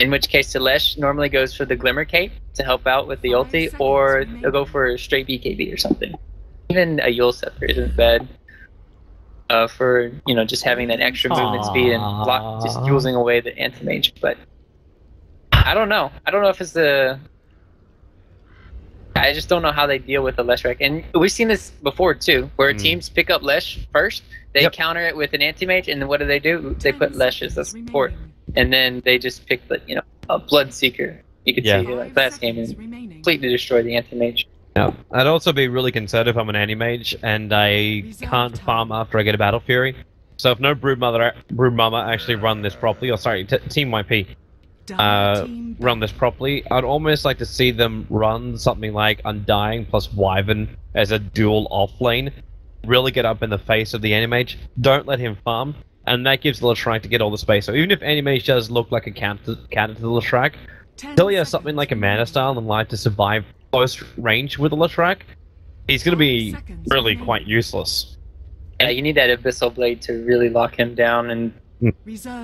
In which case, the Lesh normally goes for the Glimmer Cape to help out with the ulti, or they'll go for a straight BKB or something. Even a Yule Scepter isn't bad for, you know, just having that extra movement speed and just using away the anti-mage. But I don't know. I don't know if it's the... I just don't know how they deal with the Leshrac. And we've seen this before too, where teams pick up Lesh first, they counter it with an anti-mage, and then what do? They put Lesh as a support. And then they just pick the, you know, a Bloodseeker. You could see like last game and completely destroy the anti-mage. Yeah, I'd also be really concerned if I'm an anti-mage and I can't farm after I get a Battle Fury. So if no broodmama actually run this properly, or sorry, Team YP run this properly, I'd almost like to see them run something like Undying plus Wyvern as a dual off lane. Really get up in the face of the anti-mage. Don't let him farm. And that gives the Leshrac to get all the space. So even if anti-mage does look like a counter to the Leshrac, until he has something like a Mana Style and Light to survive close range with the Leshrac, he's going to be really quite useless. Yeah, you need that Abyssal Blade to really lock him down and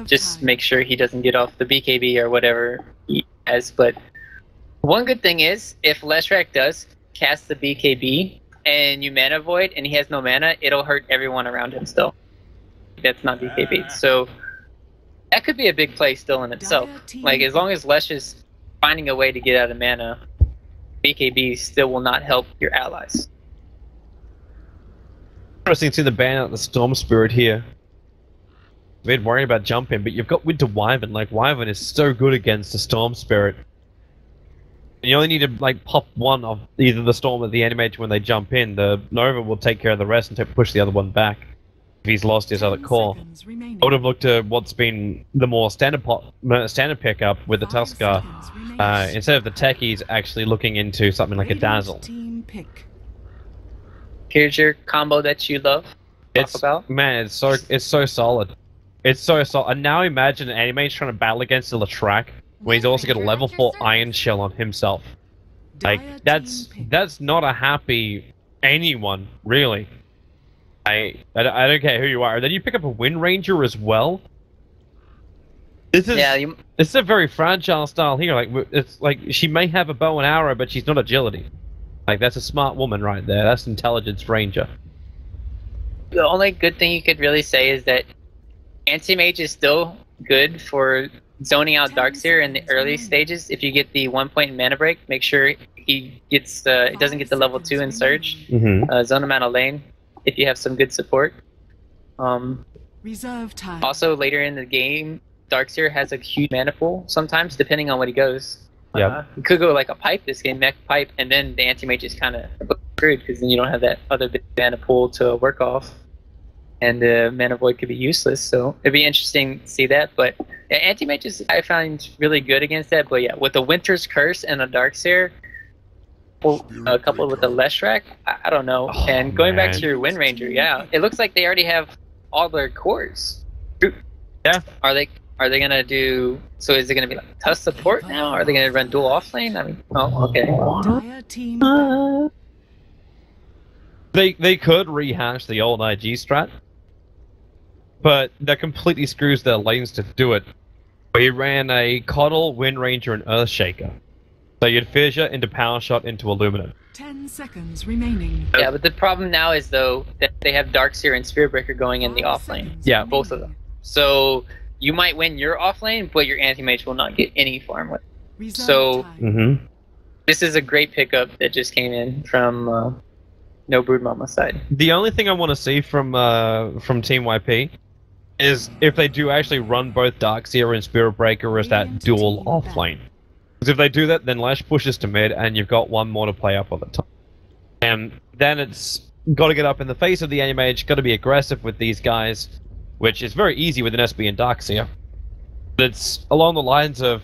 just make sure he doesn't get off the BKB or whatever he has. But one good thing is, if Leshrac does cast the BKB and you Mana Void and he has no mana, it'll hurt everyone around him still. That's not BKB. So that could be a big play still in itself. Like, as long as Lesh is finding a way to get out of mana, BKB still will not help your allies. Interesting to see the ban out the Storm Spirit here. We'd worry about jumping, but you've got Winter Wyvern. Like, Wyvern is so good against the Storm Spirit. You only need to like pop one of either the Storm or the Anti-Mage when they jump in. The Nova will take care of the rest and push the other one back if he's lost his other core. I would have looked at what's been the more standard pickup with the Tuskar. Instead of the techies, actually looking into something like a Dazzle. Here's your combo that you love. Man, it's so solid. It's so solid. And now imagine an Anti-Mage trying to battle against the Leshrac, where he's also got a level 4 Iron Shell on himself. Like, that's not a happy anyone, really. I don't care who you are. And then you pick up a Wind Ranger as well. This is a very fragile style here. Like, it's like she may have a bow and arrow, but she's not agility. Like, that's a smart woman right there. That's Intelligence Ranger. The only good thing you could really say is that Anti-Mage is still good for zoning out Darkseer in the early stages. If you get the 1 point mana break, make sure he gets doesn't get the level 2 in Surge. Zone him out of lane if you have some good support. Reserve time. Also, later in the game, Darkseer has a huge mana pool sometimes, depending on what he goes. He could go like a pipe this game, mech pipe, and then the anti-mage is kind of screwed because then you don't have that other big mana pool to work off, and the mana void could be useless. So it'd be interesting to see that. But yeah, anti-mage is, I find, really good against that. But yeah, with the Winter's Curse and a Darkseer, coupled with the Leshrac, I don't know. And going back to your Wind Ranger, yeah, it looks like they already have all their cores. Yeah. Are they gonna do? So is it gonna be like Tusk support now? Are they gonna run dual off lane? I mean, oh, okay. They could rehash the old IG strat, but that completely screws their lanes to do it. We ran a Coddle, Wind Ranger, and Earthshaker. So you'd Fissure into Power Shot into Illuminate. 10 seconds remaining. Yeah, but the problem now is though that they have Darkseer and Spirit Breaker going in the off lane. Yeah, both of them. So you might win your off lane, but your anti-mage will not get any farm with it. So this is a great pickup that just came in from no broodmama side. The only thing I want to see from Team YP is if they do actually run both Darkseer and Spirit Breaker as that dual off lane. Because if they do that, then Lash pushes to mid, and you've got one more to play up on the top. And then it's got to get up in the face of the anti-mage, got to be aggressive with these guys, which is very easy with an SB and Darkseer. But it's along the lines of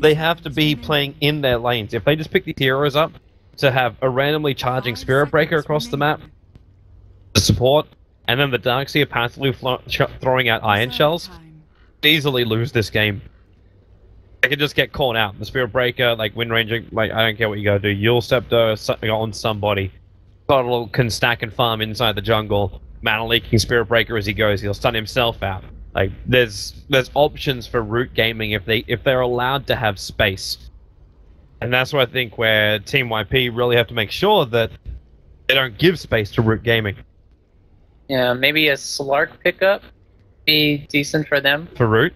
they have to be playing in their lanes. If they just pick these heroes up to have a randomly charging Spirit Breaker across the map to support, and then the Darkseer passively throwing out Iron Shells, easily lose this game. They can just get caught out. The Spirit Breaker, like Wind Ranger, like I don't care what you gotta do. Yule Scepter on somebody. Coddle can stack and farm inside the jungle. Mana leaking Spirit Breaker as he goes. He'll stun himself out. Like there's options for root gaming if they're allowed to have space. And that's what I think where Team YP really have to make sure that they don't give space to root gaming. Yeah, maybe a Slark pickup be decent for them. For root?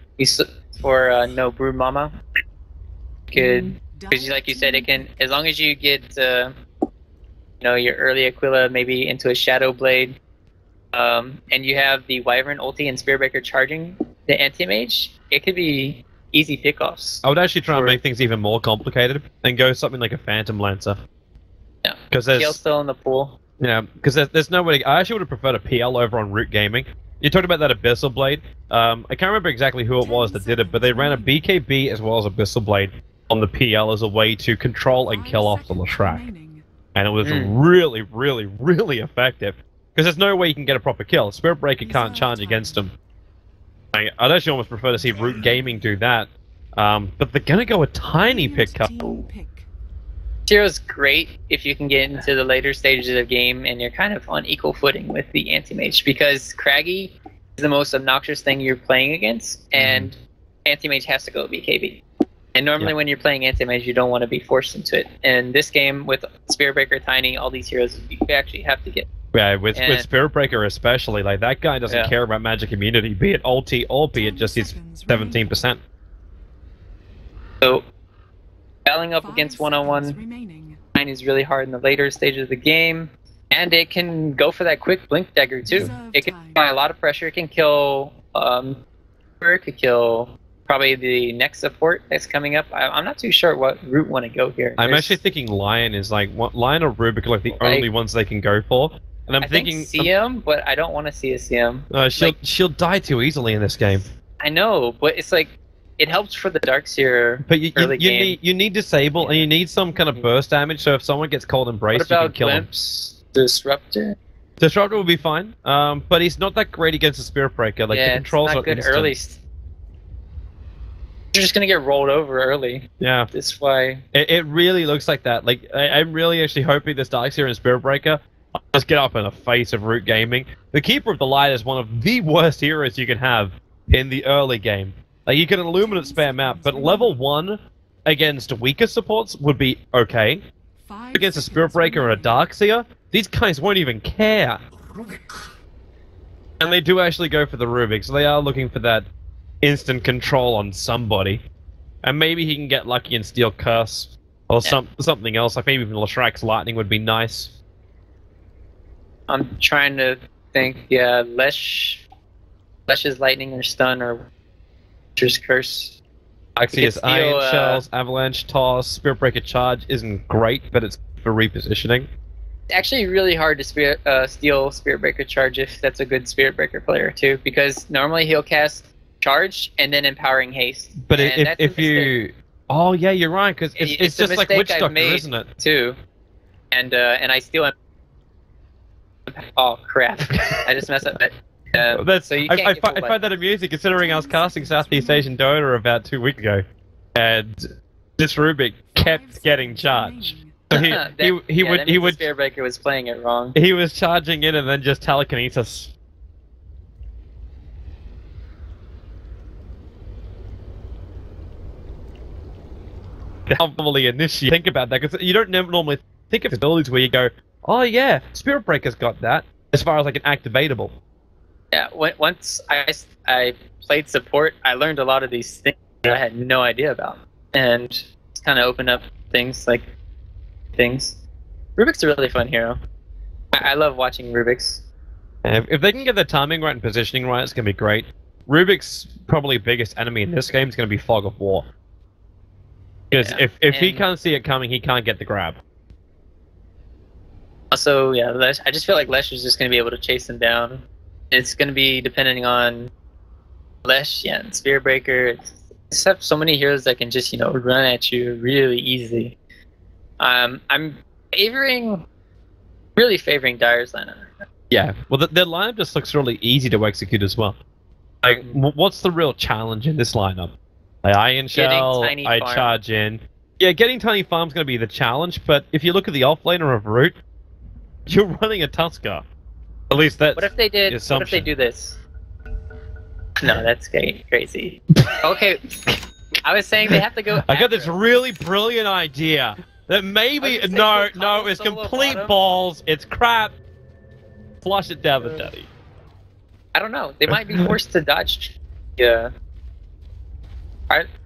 For no broodmama. Could, because like you said, it can, as long as you get you know, your early Aquila maybe into a Shadow Blade, and you have the Wyvern ulti and Spearbreaker charging the anti-mage, it could be easy pickoffs. I would actually try and make things even more complicated and go something like a Phantom Lancer. Yeah, because there's still in the pool. Yeah, because there's no way. I actually would have preferred a PL over on Root Gaming. You talked about that Abyssal Blade. I can't remember exactly who it was that did it, but they ran a BKB as well as Abyssal Blade on the PL as a way to control and kill off the Leshrac. And it was really, really, really effective. Because there's no way you can get a proper kill. Spirit Breaker can't charge against him. I'd actually almost prefer to see Root Gaming do that. But they're going to go a tiny pickup. Zero's great if you can get into the later stages of the game and you're kind of on equal footing with the anti-mage, because Craggy is the most obnoxious thing you're playing against, and anti-mage has to go BKB. And normally when you're playing anti-mage, you don't want to be forced into it. And this game, with Spirit Breaker, Tiny, all these heroes, you actually have to get... Yeah, with Spirit Breaker especially, like that guy doesn't care about magic immunity, be it ulti or be it just his 17%. So, battling up against one-on-one is really hard in the later stages of the game, and it can go for that quick blink dagger too. It can apply a lot of pressure. It can kill it could kill probably the next support that's coming up. I'm not too sure what route want to go here. I'm actually thinking Lion is like Lion or Rubik are like the only ones they can go for. And I think CM, but I don't want to see a CM. She'll die too easily in this game. I know, but it's like it helps for the Darkseer. But you need disable and you need some kind of burst damage. So if someone gets cold embrace, you can kill him. Disruptor. Disruptor will be fine, but he's not that great against the Spirit Breaker. Like the controls it's not good instant. Early. You're just gonna get rolled over early. Yeah, that's why. It really looks like that. Like I'm really actually hoping this Darkseer and Spirit Breaker just get up in the face of Root Gaming. The Keeper of the Light is one of the worst heroes you can have in the early game. Like you can Illuminate spam out, but level 1 against weaker supports would be okay. Against a Spirit Breaker and a Darkseer, these guys won't even care. And they do actually go for the Rubik, so they are looking for that instant control on somebody. And maybe he can get lucky and steal Curse. Or something else, like maybe even Leshrac's Lightning would be nice. I'm trying to think, Lesh's Lightning or Stun or Witcher's Curse. Axia's Iron Shells, Avalanche Toss, Spirit Breaker Charge isn't great, but it's for repositioning. It's actually really hard to steal Spirit Breaker Charge if that's a good Spirit Breaker player too, because normally he'll cast Charge and then Empowering Haste. But if you... Oh yeah, you're right, because it's just like Witch Doctor, isn't it? Too. And I steal him. Oh crap! I just messed up that. So you I find that amusing, considering I was casting Southeast Asian Dota about 2 weeks ago, and this Rubik kept getting charged. So he would Spirit Breaker was playing it wrong. He was charging in and then just telekinesis. Probably initiate. Think about that, because you don't normally think of abilities where you go, oh yeah, Spirit Breaker's got that, as far as like an activatable. Yeah, once I played support, I learned a lot of these things that I had no idea about, and it's kind of opened up things. Rubik's a really fun hero. I love watching Rubik's. If they can get the timing right and positioning right, it's gonna be great. Rubik's probably biggest enemy in this game is gonna be Fog of War. Because if he can't see it coming, he can't get the grab. Also, Lesh, I just feel like Lesh is just going to be able to chase him down. It's going to be depending on Lesh, and Spirit Breaker. Just have so many heroes that can just, run at you really easily. I'm really favoring Dire's lineup. Yeah, well, their lineup just looks really easy to execute as well. Like, what's the real challenge in this lineup? Like Iron Shell, I charge in. Yeah, getting Tiny Farm's going to be the challenge, but if you look at the offlaner of Root, you're running a Tusker. At least that's What if they do this? No, that's crazy. Okay, I was saying they have to go. I got this really brilliant idea that maybe no, it's complete balls. It's crap. Flush it down the daddy. I don't know. They might be forced to dodge. Yeah.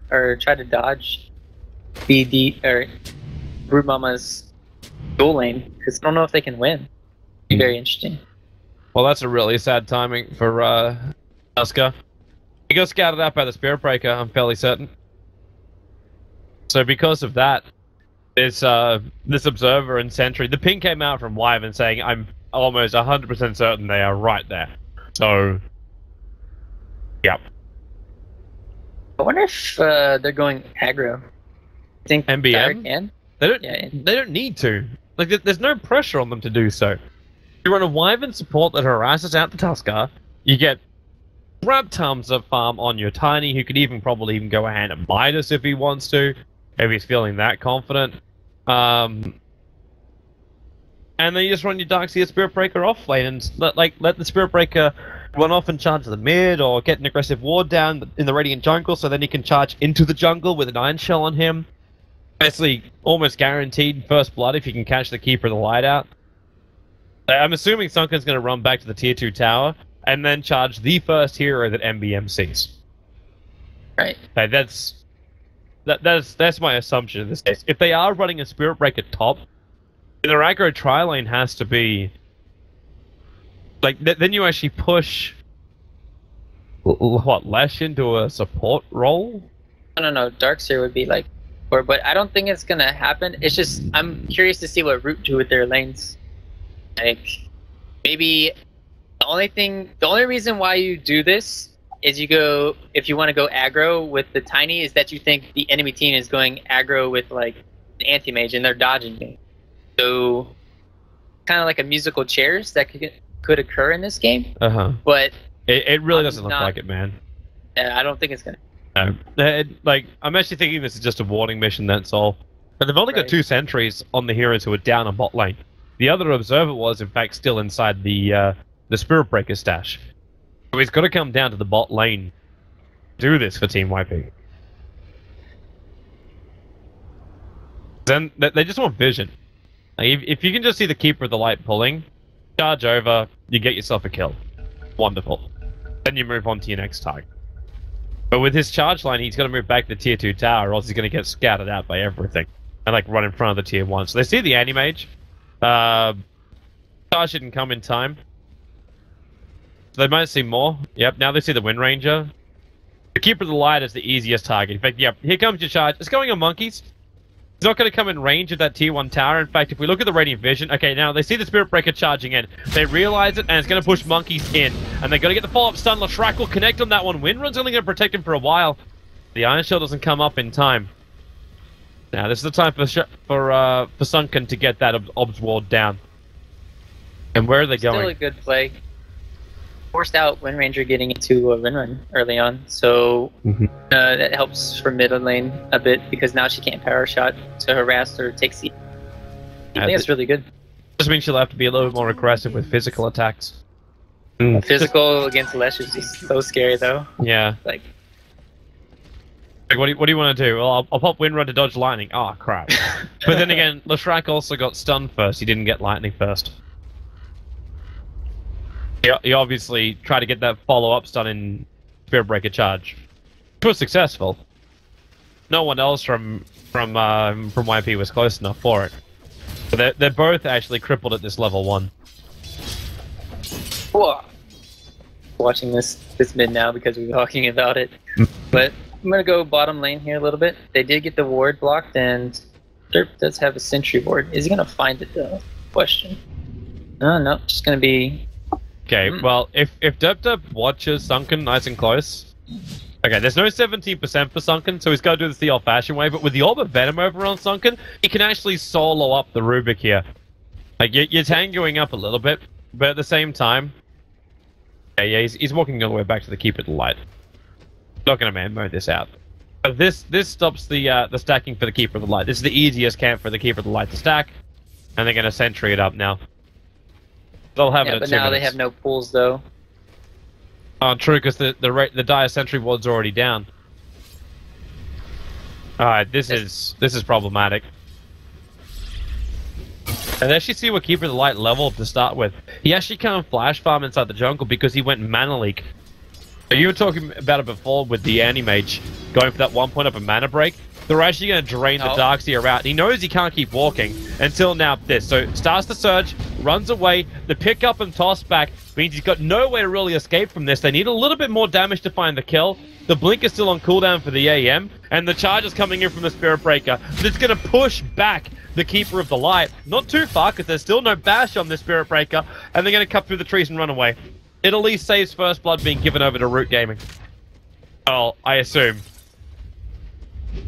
Or try to dodge BD or broodmama's dual lane because I don't know if they can win. It'd be very interesting. Well, that's a really sad timing for Tusker. He got scouted out by the Spirit Breaker, I'm fairly certain. So because of that, this observer and sentry, the ping came out from Wyvern saying, I'm almost 100% certain they are right there. So, yeah. I wonder if they're going aggro. I think MBM? Can? They don't need to. Like, there's no pressure on them to do so. You run a Wyvern support that harasses out the Tusker, you get crap tons of farm on your Tiny, who could probably even go ahead and Midas if he wants to, if he's feeling that confident. And then you just run your Darkseer Spirit Breaker off lane and let the Spirit Breaker run off and charge the mid or get an aggressive ward down in the Radiant jungle so then he can charge into the jungle with an Iron Shell on him. Basically, almost guaranteed first blood if you can catch the Keeper of the Light out. I'm assuming Sunken's going to run back to the tier 2 tower and then charge the first hero that MBM sees. Right. Okay, that's my assumption in this case. If they are running a Spirit Breaker top, their aggro tri-lane has to be... Like, then you actually push... What, Lesh into a support role? No. Darkseer would be like... But I don't think it's gonna happen. It's just, I'm curious to see what Root do with their lanes. Like, maybe... The only reason why you do this is if you want to go aggro with the Tiny, is that you think the enemy team is going aggro with, like, the anti-mage and they're dodging me. So, kind of like a musical chairs that could occur in this game. But it really doesn't look like it, man. I don't think it's gonna. No, I'm actually thinking this is just a warning mission. That's all. But they've only got 2 sentries on the heroes who are down on bot lane. The other observer was, in fact, still inside the Spirit Breaker stash. So he's got to come down to the bot lane. Do this for Team YP. Then they just want vision. Like, if you can just see the Keeper of the Light pulling, charge over, you get yourself a kill. Wonderful. Then you move on to your next target. But with his charge line, he's got to move back to the tier 2 tower, or else he's going to get scattered out by everything. And like run in front of the tier 1. So they see the anti-mage. Charge didn't come in time. So they might see more. Yep, now they see the Wind Ranger. The Keeper of the Light is the easiest target. In fact, yep, here comes your charge. It's going on monkeys. He's not going to come in range of that tier 1 tower. In fact, if we look at the Radiant Vision, okay, now they see the Spirit Breaker charging in. They realize it, and it's going to push monkeys in. And they're going to get the follow-up stun. Leshrac will connect on that one. Windrun's only going to protect him for a while. The Iron Shell doesn't come up in time. Now, this is the time for Sunken to get that Obs Ward down. And where are they going? Still a good play. Forced out Wind Ranger getting into a Windrun early on, so that helps for mid lane a bit because now she can't power shot to harass or take C. I think it's really good. Just means she'll have to be a little bit more aggressive with physical attacks. Physical against Lesh is just so scary, though. Yeah. Like what do you want to do? Well, I'll pop Windrun to dodge lightning. Oh, crap. But then again, Leshrac also got stunned first. He didn't get lightning first. He obviously tried to get that follow-up stun in Spirit Breaker charge. Which was successful. No one else from YP was close enough for it. But they're both actually crippled at this level 1. Whoa. Watching this mid now because we're talking about it. But I'm going to go bottom lane here a little bit. They did get the ward blocked, and Derp does have a sentry ward. Is he going to find it, though? Question. No, just going to be... Okay, well, if Derp watches Sunken nice and close... Okay, there's no 17% for Sunken, so he's got to do this the old-fashioned way, but with the Orb of Venom over on Sunken, he can actually solo up the Rubik here. Like, you're tangoing up a little bit, but at the same time... Yeah, he's walking all the way back to the Keeper of the Light. Not going to man mode this out. But this stops the stacking for the Keeper of the Light. This is the easiest camp for the Keeper of the Light to stack, and they're going to sentry it up now. They'll have it at but 2 now minutes. they have no pools, though. Oh, true, because the Dire Sentry ward's already down. Alright, this is problematic. And actually see what Keeper of the Light level to start with. He actually can't flash farm inside the jungle because he went mana leak. You were talking about it before with the anti-mage going for that 1 point up a mana break. They're actually going to drain the Darkseer out. He knows he can't keep walking until now this. So starts to surge, runs away. The pick up and toss back means he's got no way to really escape from this. They need a little bit more damage to find the kill. The blink is still on cooldown for the AM, and the charge is coming in from the Spirit Breaker. But it's going to push back the Keeper of the Light. Not too far, because there's still no bash on the Spirit Breaker, and they're going to cut through the trees and run away. It at least saves First Blood being given over to Root Gaming. Oh, I assume.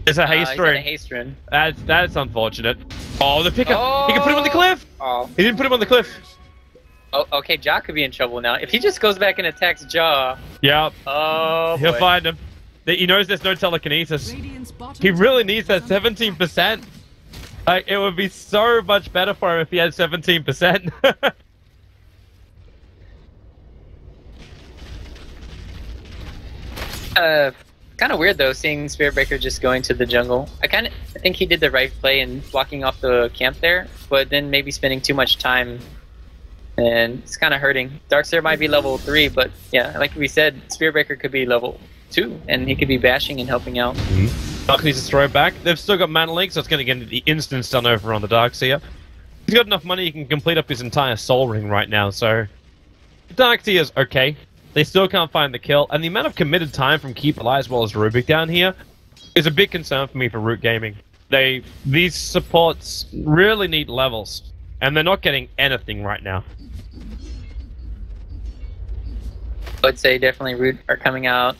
It's a haste rune. A haste rune. That's unfortunate. Oh, the pickup! Oh. He can put him on the cliff! Oh. He didn't put him on the cliff. Oh, okay, Jaw could be in trouble now. If he just goes back and attacks Jaw... Yep. Oh, He'll boy. find him. He knows there's no telekinesis. He really needs that 17%. Like, it would be so much better for him if he had 17%. Kind of weird though, seeing Spirit Breaker just going to the jungle. I think he did the right play in blocking off the camp there, but then maybe spending too much time, and it's kind of hurting. Darkseer might be level 3, but yeah, like we said, Spirit Breaker could be level 2, and he could be bashing and helping out. Dark needs to throw back. They've still got mana leak, so it's going to get the instant stun over on the Darkseer. He's got enough money, he can complete up his entire Soul Ring right now, so Darkseer's okay. They still can't find the kill, and the amount of committed time from Keeper Light as well as Rubik down here is a big concern for me for Root Gaming. These supports really need levels, and they're not getting anything right now. I would say definitely Root are coming out.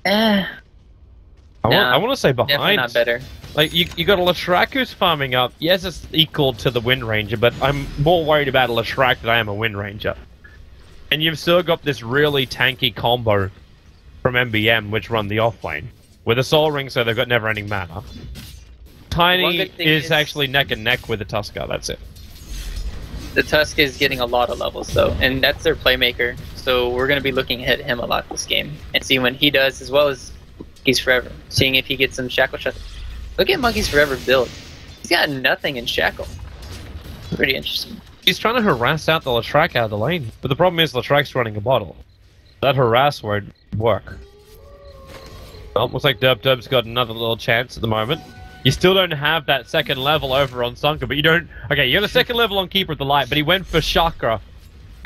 I want to say behind. Definitely not better. Like, you got a Latrak who's farming up. Yes, it's equal to the Wind Ranger, but I'm more worried about a Latrak than I am a Wind Ranger. And you've still got this really tanky combo from MBM, which run the offlane. With a Soul Ring, so they've got never-ending mana. Tiny is actually neck and neck with the Tusker, that's it. The Tusk is getting a lot of levels, though, and that's their playmaker. So we're going to be looking at him a lot this game, and see when he does, as well as Monkeys Forever. Seeing if he gets some Shackle Shot. Look at Monkeys Forever build. He's got nothing in Shackle. Pretty interesting. He's trying to harass out the Latrak out of the lane, but the problem is Latrak's running a bottle. That harass won't work. Well, looks like Dub's got another little chance at the moment. You still don't have that second level over on Sunker, but you don't... Okay, you got a second level on Keeper of the Light, but he went for Chakra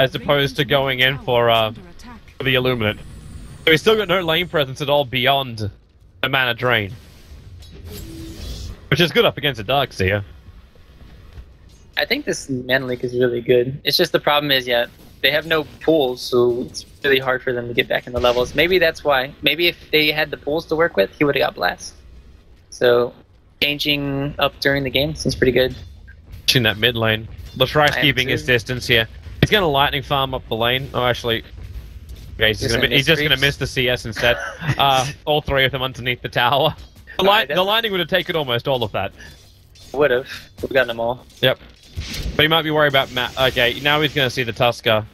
as opposed to going in for the Illuminate. So he's still got no lane presence at all beyond the mana drain. Which is good up against a Darkseer. I think this mana leak is really good. It's just the problem is, yeah, they have no pools, so it's really hard for them to get back in the levels. Maybe that's why. Maybe if they had the pools to work with, he would have got Blast. So, changing up during the game seems pretty good. In that mid lane. Latrak's keeping his distance here. He's going to lightning farm up the lane. Oh, actually... Okay, he's just going to miss the CS instead. All three of them underneath the tower. The lightning would have taken almost all of that. Would have. We've gotten them all. Yep. But he might be worried about Matt. Okay, now he's going to see the Tusker.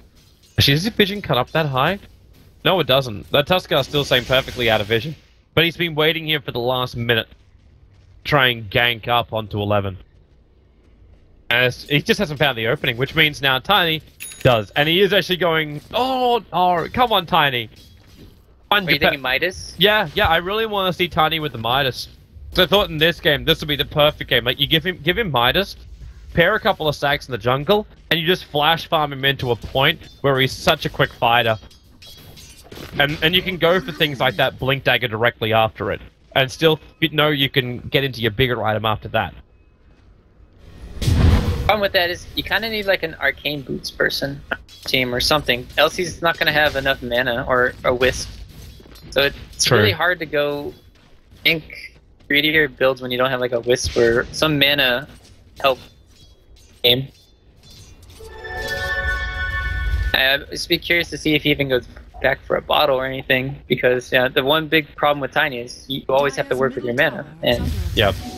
Actually, does his vision cut up that high? No, it doesn't. The Tusker still staying perfectly out of vision. But he's been waiting here for the last minute to try and gank up onto 11. And he just hasn't found the opening, which means now Tiny does. And he is actually going... Oh, come on, Tiny. Are you thinking Midas? Yeah, I really want to see Tiny with the Midas. So I thought in this game, this would be the perfect game. Like, you give him Midas, pair a couple of stacks in the jungle, and you just flash farm him into a point where he's such a quick fighter. And you can go for things like that Blink Dagger directly after it. And still know you can get into your bigger item after that. Problem with that is you kind of need like an Arcane Boots person team or something. Else he's not going to have enough mana or a Wisp. So it's really hard to go greedier builds when you don't have like a Wisp or some mana help game. I'd just be curious to see if he even goes back for a bottle or anything, because the one big problem with Tiny is you always have to work with your mana, and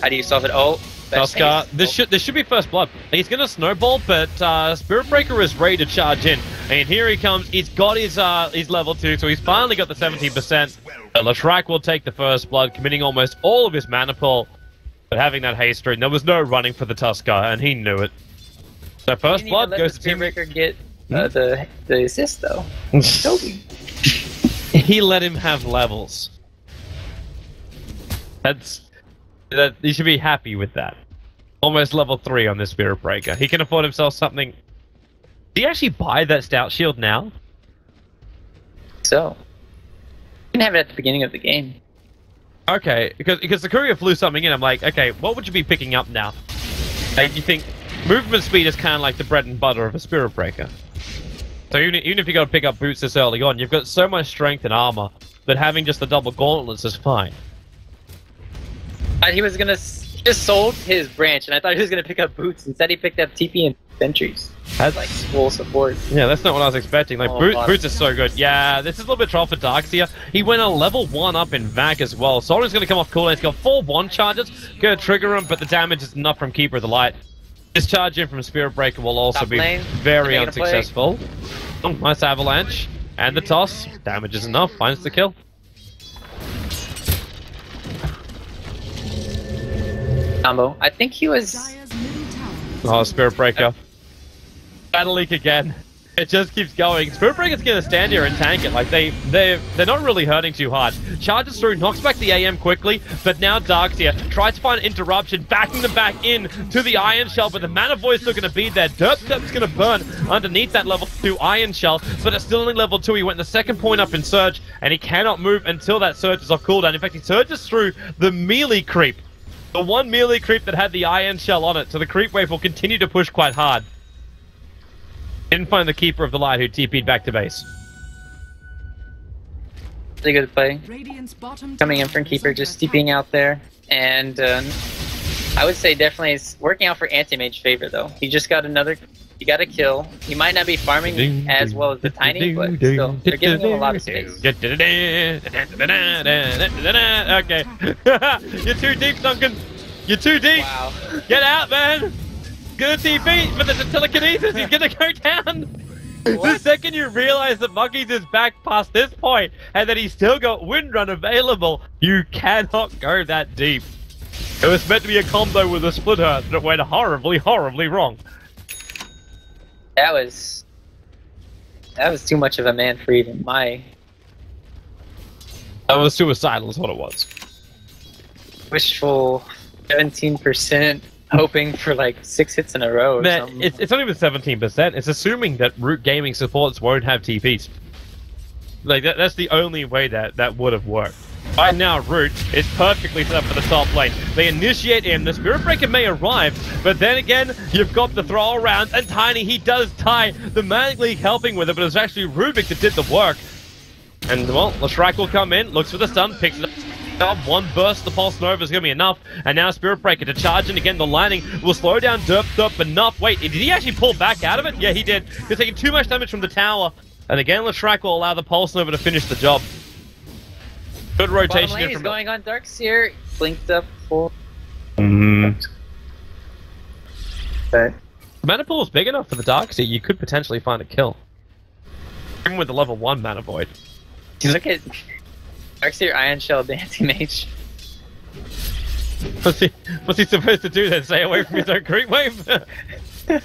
how do you solve it? Oh, Tusker, this should be first blood. He's gonna snowball, but Spirit Breaker is ready to charge in. And here he comes. He's got his level 2, so he's finally got the 17%. Leshrac will take the first blood, committing almost all of his mana pool. But having that haste rune, there was no running for the Tusker, and he knew it. So first blood goes to Spirit Breaker get the assist though. Toby. He let him have levels. You should be happy with that. Almost level 3 on this Spirit Breaker. He can afford himself something. Did he actually buy that Stout Shield now? So, you can have it at the beginning of the game. Okay, because the courier flew something in. I'm like, okay, what would you be picking up now? Like, you think movement speed is kind of like the bread and butter of a Spirit Breaker. So even if you got to pick up boots this early on, you've got so much strength and armor that having just the double gauntlets is fine. He was gonna just sold his branch, and I thought he was gonna pick up boots. Instead, he picked up TP and sentries. That's like full support. Yeah, that's not what I was expecting. Like boots is so good. Yeah, this is a little bit troll for Darkseer. He went a level 1 up in Vac as well. Soldier's gonna come off cooldown. He's got 4 1 charges. Gonna trigger him, but the damage is enough from Keeper of the Light. Discharge in from Spirit Breaker will also be very unsuccessful. Oh, nice avalanche. And the toss. Damage is enough. Finds the kill. Combo. I think he was... Oh, Spirit Breaker. Battle Leak again. It just keeps going. Spirit Breaker's gonna stand here and tank it. Like, they're not really hurting too hard. Charges through, knocks back the AM quickly, but now Darkseer tries to find interruption, backing them back in to the Iron Shell, but the Mana Void's still gonna be there. Derp's gonna burn underneath that level 2 Iron Shell, but it's still only level 2. He went the second point up in Surge, and he cannot move until that Surge is off cooldown. In fact, he surges through the melee creep. The one melee creep that had the Iron Shell on it, so the creep wave will continue to push quite hard. Didn't find the Keeper of the Light who TP'd back to base. Pretty good play. Coming in from Keeper, just TPing out there. And I would say definitely it's working out for Anti-Mage favor though. He just got he got a kill. He might not be farming as well as the Tiny, but still, they're giving him a lot of space. Okay. You're too deep, Duncan. You're too deep. Wow. Get out, man. Gonna TP, but there's a telekinesis. He's gonna go down. The second you realize that Monkeys is back past this point, and that he's still got Windrun available, you cannot go that deep. It was meant to be a combo with a split hurt, and it went horribly, horribly wrong. That was too much of a man for even my... That was suicidal is what it was. Wishful 17%, hoping for like 6 hits in a row or something. It's not even 17%, it's assuming that Root Gaming supports won't have TPs. Like, that's the only way that would have worked. Right now, Root is perfectly set up for the top lane. They initiate in, the Spirit Breaker may arrive, but then again, you've got the throw around, and Tiny, he does tie the Magic League helping with it, but it's actually Rubik that did the work. And, well, Leshrac will come in, looks for the stun, picks it up. One burst, the Pulse Nova is going to be enough, and now Spirit Breaker to charge in again. The lightning will slow down Derp enough. Wait, did he actually pull back out of it? Yeah, he did. He's taking too much damage from the tower, and again, Leshrac will allow the Pulse Nova to finish the job. Good rotation. Bottom lane is going on Darkseer. Blinked up for... But mana pool is big enough for the Darkseer. You could potentially find a kill. Even with the level 1 Mana Void. Look at Darkseer Iron Shell Dancing Mage. What's he supposed to do then? Stay away from his own creep wave? This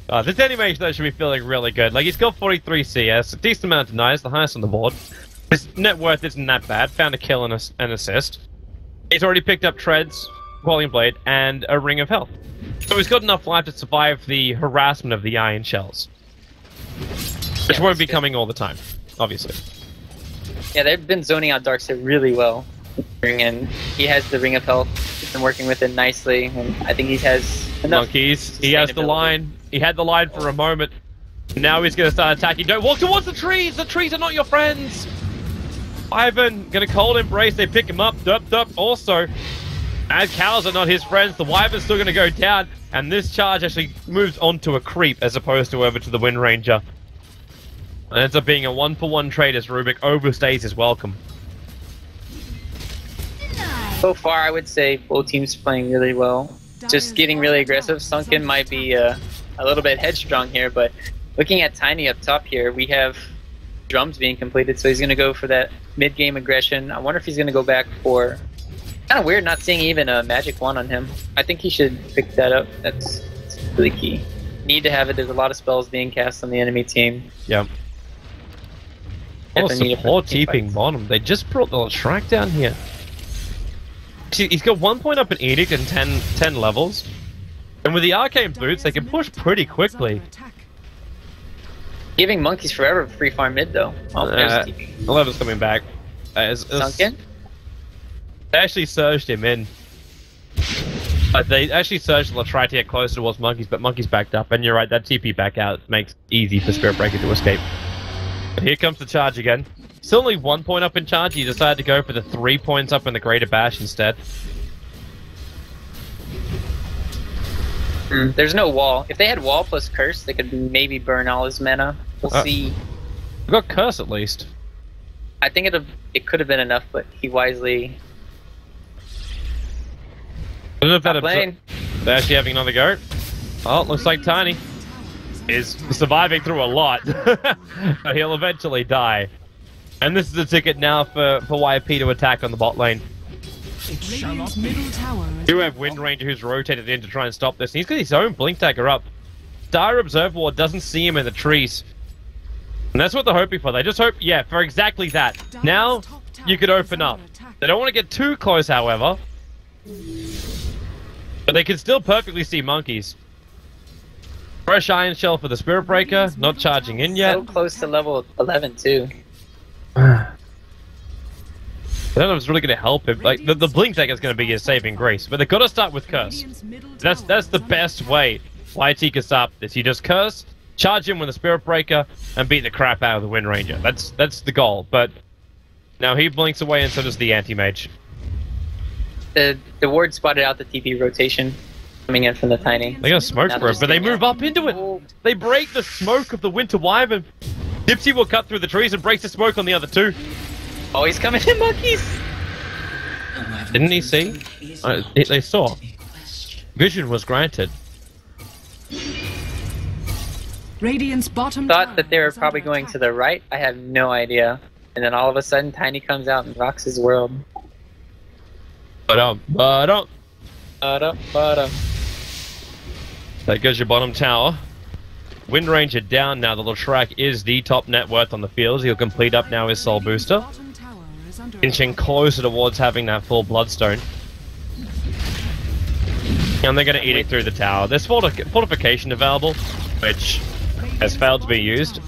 Anti-Mage though should be feeling really good. Like, he's got 43 CS, a decent amount of denies, the highest on the board. His net worth isn't that bad. Found a kill and an assist. He's already picked up Treads, Qualifier Blade, and a Ring of Health. So he's got enough life to survive the harassment of the Iron Shells. Which won't be coming all the time, obviously. Yeah, they've been zoning out Darkseer really well. And he has the Ring of Health. He's been working with it nicely, and I think he has enough. Monkeys. He has the line. He had the line for a moment. Now he's going to start attacking. Don't walk towards the trees! The trees are not your friends! Ivan, gonna cold embrace, they pick him up, Derp also. As cows are not his friends, the Wyvern's still gonna go down, and this charge actually moves onto a creep as opposed to over to the Wind Ranger. And ends up being a 1-for-1 trade as Rubik overstays his welcome. So far, I would say both teams playing really well. Just getting really aggressive. Sunken might be a little bit headstrong here, but looking at Tiny up top here, we have drums being completed, so he's going to go for that mid-game aggression. I wonder if he's going to go back for... Kind of weird not seeing even a magic wand on him. I think he should pick that up. That's really key. Need to have it. There's a lot of spells being cast on the enemy team. Yep. Oh, support TPing bottom. They just brought the Shrek down here. He's got 1 point up in Edict and 10 levels. And with the Arcane Boots, they can push pretty quickly. Giving Monkeys forever free farm mid, though. Oh, there's TP. 11's coming back. Sunken? They actually surged him in. They actually surged to try to get closer towards Monkeys, but Monkeys backed up. And you're right, that TP back out makes it easy for Spirit Breaker to escape. But here comes the charge again. Still only 1 point up in charge. He decided to go for the 3 points up in the Greater Bash instead. There's no wall. If they had wall plus curse, they could maybe burn all his mana. We'll see. We got curse at least. I think it could have been enough, but he wisely... I don't know if they're actually having another go. Oh, looks like Tiny is surviving through a lot. But he'll eventually die. And this is a ticket now for YP to attack on the bot lane. You have Wind Ranger who's rotated in to try and stop this. And he's got his own Blink Dagger up. Dire Observer Ward doesn't see him in the trees. And that's what they're hoping for. They just hope, yeah, for exactly that. Now, you could open up. They don't want to get too close, however. But they can still perfectly see Monkeys. Fresh Iron Shell for the Spirit Breaker, not charging in yet. So close to level 11 too. I don't know if it's really going to help him. Like the Blink Dagger is going to be his saving grace, but they've got to start with Curse. That's the best way YT can stop this. You just Curse, charge him with a Spirit Breaker, and beat the crap out of the Wind Ranger. That's the goal. But now he blinks away, and so does the Anti-Mage. The ward spotted out the TP rotation coming in from the Tiny. They got a smoke for it, but they move up into it. They break the smoke of the Winter Wyvern. Dipsy will cut through the trees and breaks the smoke on the other two. Oh, he's coming in, Monkeys! Didn't he see? They saw. Vision was granted. Radiant's bottom Thought that they were probably going to the right. I have no idea. And then all of a sudden, Tiny comes out and rocks his world. There goes your bottom tower. Wind Ranger down now. The Shrek is the top net worth on the field. He'll complete up now his Soul Booster. Inching closer towards having that full Bloodstone. And they're going to eat it through the tower. There's fortification available, which has failed to be used.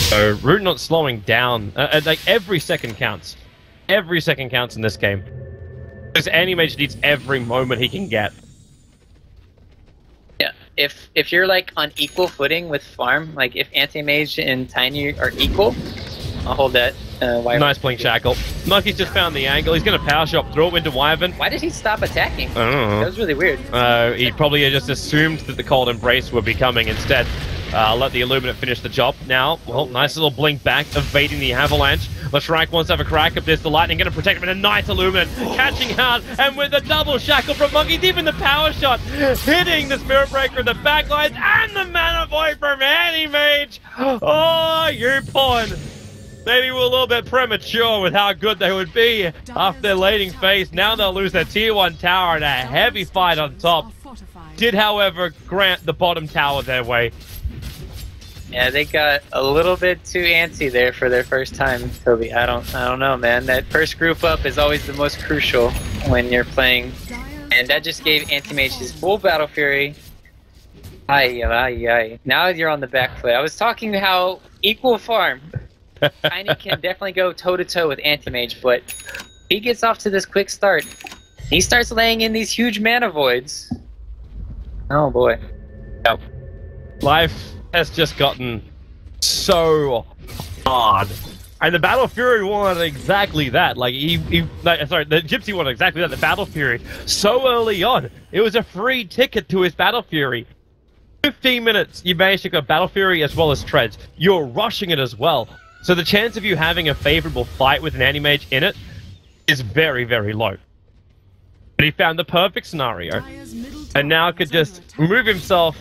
So, Root not slowing down. Like, every second counts. Every second counts in this game. Because Anti-Mage needs every moment he can get. Yeah, if you're, like, on equal footing with Farm, like, if Anti-Mage and Tiny are equal, I'll hold that. Nice Blink Shackle. Monkey's just found the angle. He's going to Power Shot through it into Wyvern. Why did he stop attacking? I don't know. That was really weird. He probably just assumed that the Cold Embrace would be coming instead. I'll let the Illuminate finish the job. Now, well, nice little blink back, evading the Avalanche. Leshrac wants to have a crack if there's the Lightning, going to protect him, and a nice Illuminate, catching out, and with a double shackle from Monkeys, even the Power Shot, hitting the Spirit Breaker in the backlines, and the Mana Void from Anti-Mage! Oh, you pawn! Maybe we're a little bit premature with how good they would be after their leading phase. Now they'll lose their tier 1 tower and a heavy fight on top. Did, however, grant the bottom tower their way. Yeah, they got a little bit too antsy there for their first time, Toby. I don't know, man. That first group up is always the most crucial when you're playing. And that just gave Anti-Mage his full Battle Fury. Ay. Now you're on the back foot. I was talking how equal farm. Tiny can definitely go toe-to-toe with Anti-Mage, but he gets off to this quick start. He starts laying in these huge mana voids. Oh boy. Yep. Life has just gotten so hard. And the Battle Fury wanted exactly that. Like, the Gypsy wanted exactly that, the Battle Fury. So early on, it was a free ticket to his Battle Fury. 15 minutes, you managed to go Battle Fury as well as Treads. You're rushing it as well. So the chance of you having a favorable fight with an anti-mage in it is very, very low. But he found the perfect scenario, and now could just move himself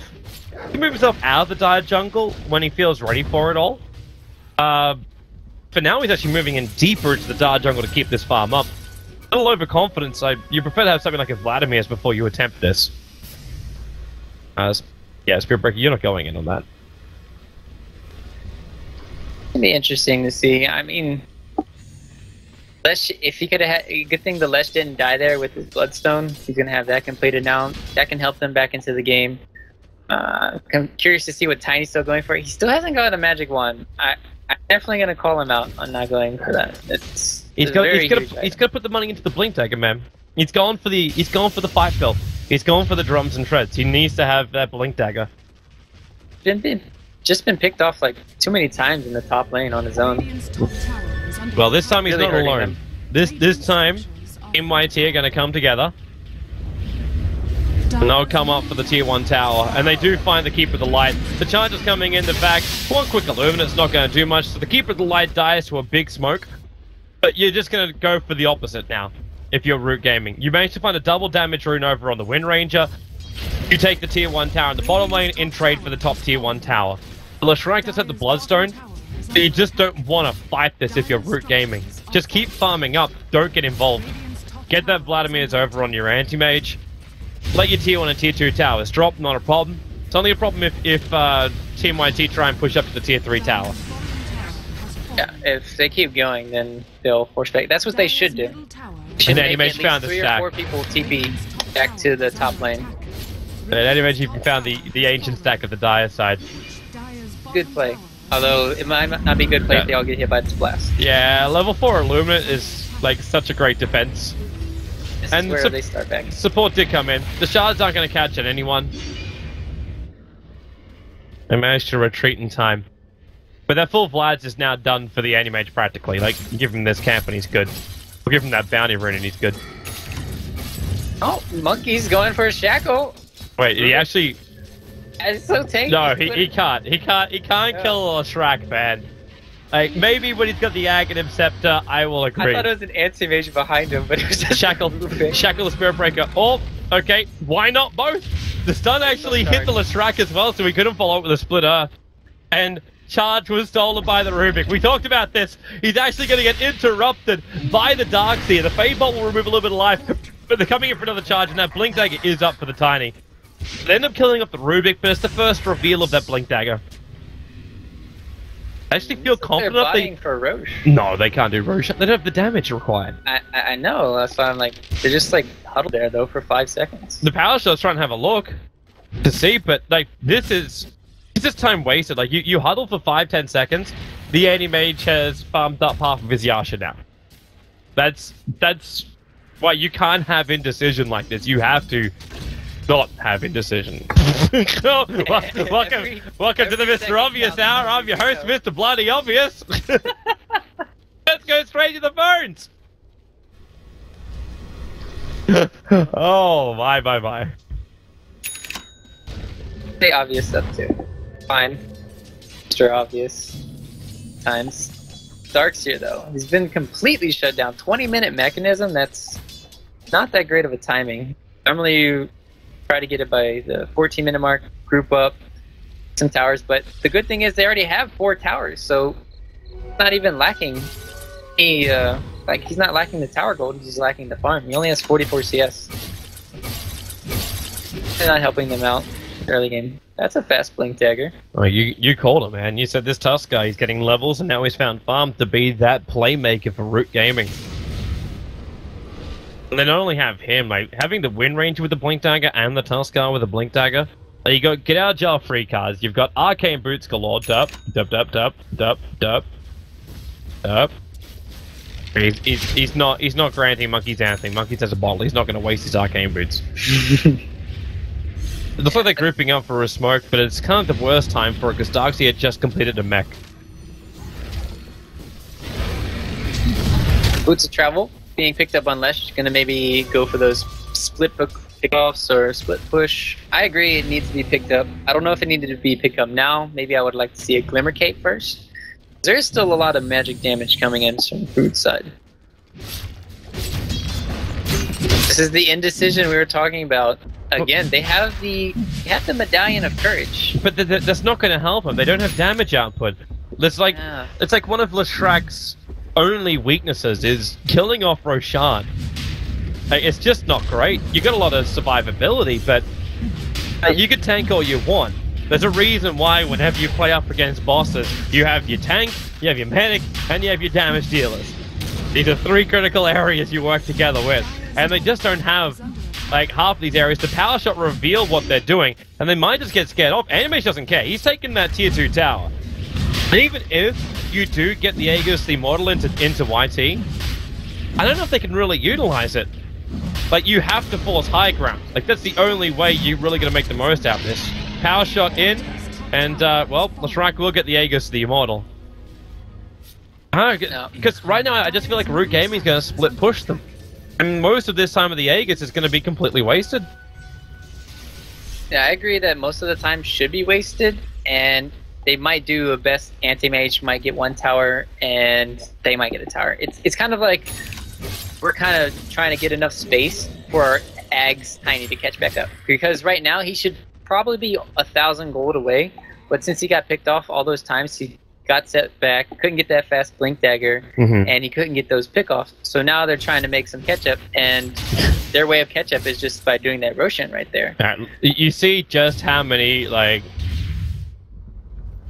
out of the dire jungle when he feels ready for it all. For now, he's actually moving in deeper into the dire jungle to keep this farm up. A little overconfident, so you prefer to have something like a Vladimir's before you attempt this. Yeah, Spirit Breaker, you're not going in on that. It'd be interesting to see. I mean, Lesh, if he could have had, good thing the Lesh didn't die there with his Bloodstone. He's gonna have that completed now. That can help them back into the game. I'm curious to see what Tiny's still going for. He still hasn't got a magic wand. I'm definitely gonna call him out on not going for that. He's gonna put the money into the Blink Dagger, man. He's going for the fight build. He's going for the drums and shreds. He needs to have that Blink Dagger. Just been picked off like too many times in the top lane on his own. Well, this time he's really not alone. This time, MYT are gonna come together. And they'll come up for the tier 1 tower, and they do find the Keeper of the Light. The charge is coming in the back. One quick Illuminate's not going to do much, so the Keeper of the Light dies to a big smoke. But you're just going to go for the opposite now, if you're Root Gaming. You manage to find a double damage rune over on the Wind Ranger. You take the tier 1 tower in the bottom lane in trade for the top tier 1 tower. The Leshrac does have the Bloodstone, but you just don't want to fight this if you're Root Gaming. Just keep farming up, don't get involved. Get that Vladimir's over on your anti-mage. Let your tier 1 and tier 2 towers drop, not a problem. It's only a problem if Team YT try and push up to the tier 3 tower. Yeah, if they keep going, then they'll force back. That's what they should do. And anti-mage found the 3 stack. or 4 people TP back to the top lane. And anti-mage even found the ancient stack of the dire side. Good play. Although it might not be good play if they all get hit by this blast. Yeah, level 4 Illuminate is like such a great defense. This and is where they start back. Support did come in. The shards aren't going to catch at anyone. They managed to retreat in time. But that full Vlad's is now done for the anti-mage practically. Like, give him this camp and he's good. We'll give him that bounty rune and he's good. Oh, Monkey's going for a shackle. Wait, he actually... It's so tanky. No, he can't. He can't kill a Shrek, man. Like, maybe when he's got the Aghanim Scepter, I will agree. I thought it was an anti-mage behind him, but it was just Shackle the Spirit Breaker. Oh, okay, why not both? The stun actually hit the Leshrac as well, so we couldn't follow up with a Split Earth. And charge was stolen by the Rubik. We talked about this. He's actually going to get interrupted by the Darkseer. The Fade Bolt will remove a little bit of life, but they're coming in for another charge, and that Blink Dagger is up for the Tiny. They end up killing off the Rubik, but it's the first reveal of that Blink Dagger. I actually feel confident they're vying for Roche. No, they can't do Roche. They don't have the damage required. I know, that's why I'm like, they're just like huddled there though for 5 seconds. The Power Shot's trying to have a look to see, but like this is time wasted. Like you huddle for 5-10 seconds, the anti-mage has farmed up half of his Yasha now. That's why you can't have indecision like this. You have to not have indecision. Welcome to the Mr. Obvious Hour. I'm your host, Mr. Bloody Obvious. Let's go straight to the phones. Oh, bye. Say obvious stuff too. Fine. Mr. Obvious. Times. Darkseer though, he's been completely shut down. 20-minute mechanism, that's not that great of a timing. Normally you try to get it by the 14-minute mark, group up, some towers, but the good thing is they already have 4 towers, so not even lacking any, like he's not lacking the tower gold, he's just lacking the farm. He only has 44 CS. They're not helping them out early game. That's a fast Blink Dagger. Oh, you called him, man. You said this Tusker, he's getting levels, and now he's found farm to be that playmaker for Root Gaming. And they not only have him, like having the Wind Ranger with the Blink Dagger and the Tusker with the Blink Dagger. You got get out of jail free cards. You've got Arcane Boots galore. Dup. He's not granting Monkeys anything. Monkeys has a bottle. He's not going to waste his Arcane Boots. It looks like they're grouping up for a smoke, but it's kind of the worst time for it because Darkseer had just completed a mech. Boots of Travel being picked up on Lesh, gonna maybe go for those split pickoffs or split push. I agree it needs to be picked up. I don't know if it needed to be picked up now. Maybe I would like to see a Glimmer Cape first. There's still a lot of magic damage coming in from Brood's side. This is the indecision we were talking about. Again, they have the medallion of courage. But that's not going to help them. They don't have damage output. It's like one of Leshrack's only weaknesses is killing off Roshan. Like, it's just not great. You got a lot of survivability, but you can tank all you want. There's a reason why whenever you play up against bosses, you have your tank, you have your medic, and you have your damage dealers. These are 3 critical areas you work together with. And they just don't have, like, half of these areas to power shot reveal what they're doing, and they might just get scared off. Animage doesn't care. He's taking that tier 2 tower. And even if you do get the Aegis, the model into YT, I don't know if they can really utilize it. Like, you have to force high ground. Like, that's the only way you're really going to make the most out of this. Power shot in, and, well, Leshrack will get the Aegis, the Immortal. I don't know, because right now I just feel like Root Gaming is going to split push them. And most of this time of the Aegis is going to be completely wasted. Yeah, I agree that most of the time should be wasted, and they might do a best anti-mage, might get 1 tower, and they might get a tower. It's kind of like we're kind of trying to get enough space for Ag's Tiny to catch back up. Because right now he should probably be 1,000 gold away, but since he got picked off all those times, he got set back, couldn't get that fast blink dagger, and he couldn't get those pickoffs. So now they're trying to make some catch up, and their way of catch up is just by doing that Roshan right there. You see just how many like